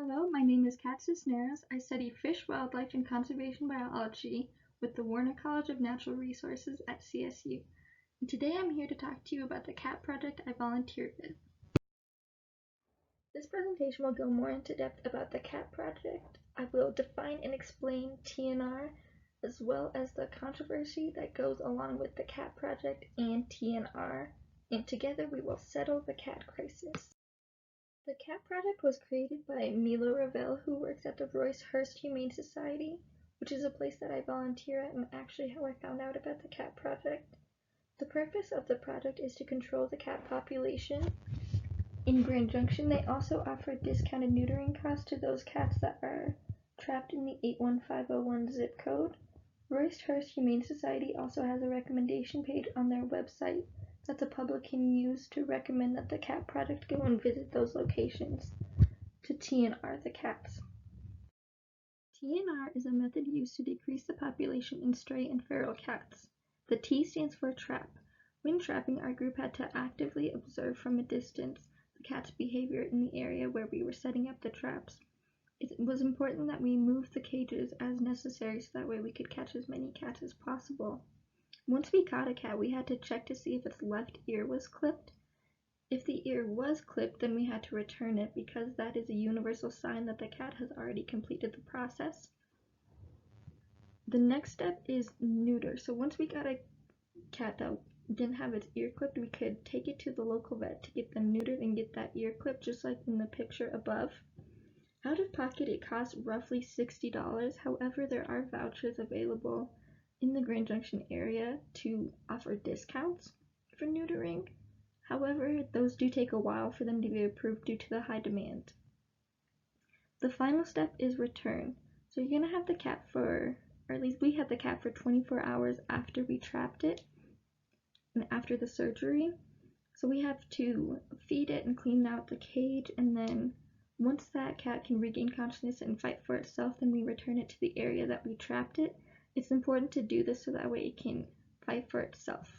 Hello, my name is Kat Cisneros. I study fish, wildlife, and conservation biology with the Warner College of Natural Resources at CSU. And today I'm here to talk to you about the CAT project I volunteered with. This presentation will go more into depth about the CAT project. I will define and explain TNR as well as the controversy that goes along with the CAT project and TNR, and together we will settle the CAT crisis. The CAT project was created by Milo Ravel, who works at the Royce Hurst Humane Society, which is a place that I volunteer at and actually how I found out about the CAT project. The purpose of the project is to control the cat population. In Grand Junction, they also offer discounted neutering costs to those cats that are trapped in the 81501 zip code. Royce Hurst Humane Society also has a recommendation page on their website that the public can use to recommend that the CAT project go and visit those locations to TNR the cats. TNR is a method used to decrease the population in stray and feral cats. The T stands for trap. When trapping, our group had to actively observe from a distance the cat's behavior in the area where we were setting up the traps. It was important that we move the cages as necessary so that way we could catch as many cats as possible. Once we caught a cat, we had to check to see if its left ear was clipped. If the ear was clipped, then we had to return it because that is a universal sign that the cat has already completed the process. The next step is neuter. So once we got a cat that didn't have its ear clipped, we could take it to the local vet to get them neutered and get that ear clipped, just like in the picture above. Out of pocket, it costs roughly $60. However, there are vouchers available in the Grand Junction area to offer discounts for neutering. However, those do take a while for them to be approved due to the high demand. The final step is return. So you're going to have the cat or at least we had the cat for 24 hours after we trapped it and after the surgery. So we have to feed it and clean out the cage, and then once that cat can regain consciousness and fight for itself, then we return it to the area that we trapped it. It's important to do this so that way it can fight for itself.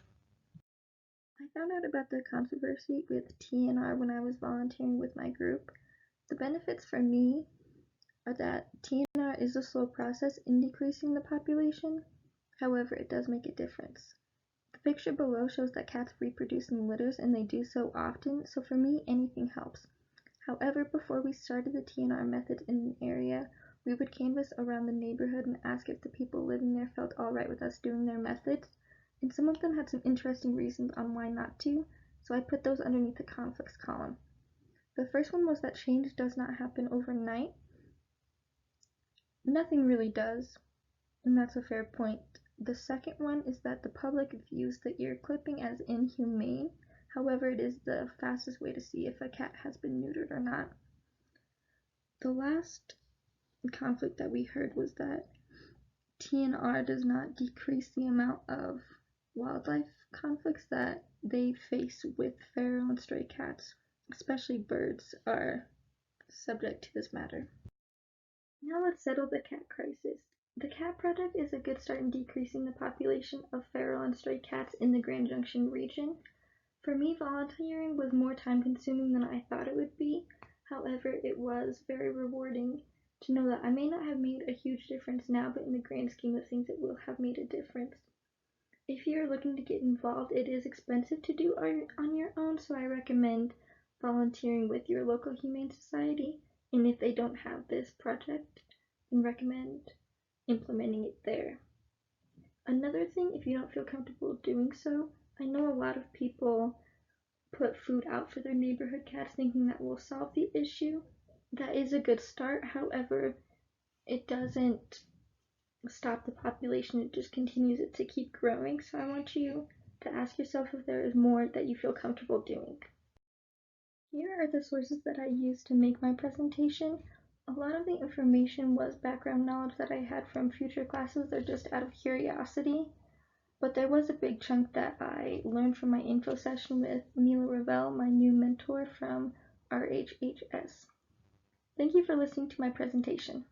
I found out about the controversy with TNR when I was volunteering with my group. The benefits for me are that TNR is a slow process in decreasing the population. However, it does make a difference. The picture below shows that cats reproduce in litters, and they do so often, so for me, anything helps. However, before we started the TNR method in an area, we would canvass around the neighborhood and ask if the people living there felt alright with us doing their methods, and some of them had some interesting reasons on why not to, so I put those underneath the conflicts column. The first one was that change does not happen overnight. Nothing really does, and that's a fair point. The second one is that the public views the ear clipping as inhumane. However, it is the fastest way to see if a cat has been neutered or not. The last conflict that we heard was that TNR does not decrease the amount of wildlife conflicts that they face with feral and stray cats, especially birds are subject to this matter. Now let's settle the cat crisis. The CAT project is a good start in decreasing the population of feral and stray cats in the Grand Junction region. For me, volunteering was more time consuming than I thought it would be. However, it was very rewarding to know that I may not have made a huge difference now, but in the grand scheme of things, it will have made a difference. If you're looking to get involved, it is expensive to do on your own, so I recommend volunteering with your local humane society. And if they don't have this project, then recommend implementing it there. Another thing, if you don't feel comfortable doing so, I know a lot of people put food out for their neighborhood cats thinking that will solve the issue. That is a good start. However, it doesn't stop the population, it just continues it to keep growing. So I want you to ask yourself if there is more that you feel comfortable doing. Here are the sources that I used to make my presentation. A lot of the information was background knowledge that I had from future classes or just out of curiosity, but there was a big chunk that I learned from my info session with Milo Ravel, my new mentor from RHHS. Thank you for listening to my presentation.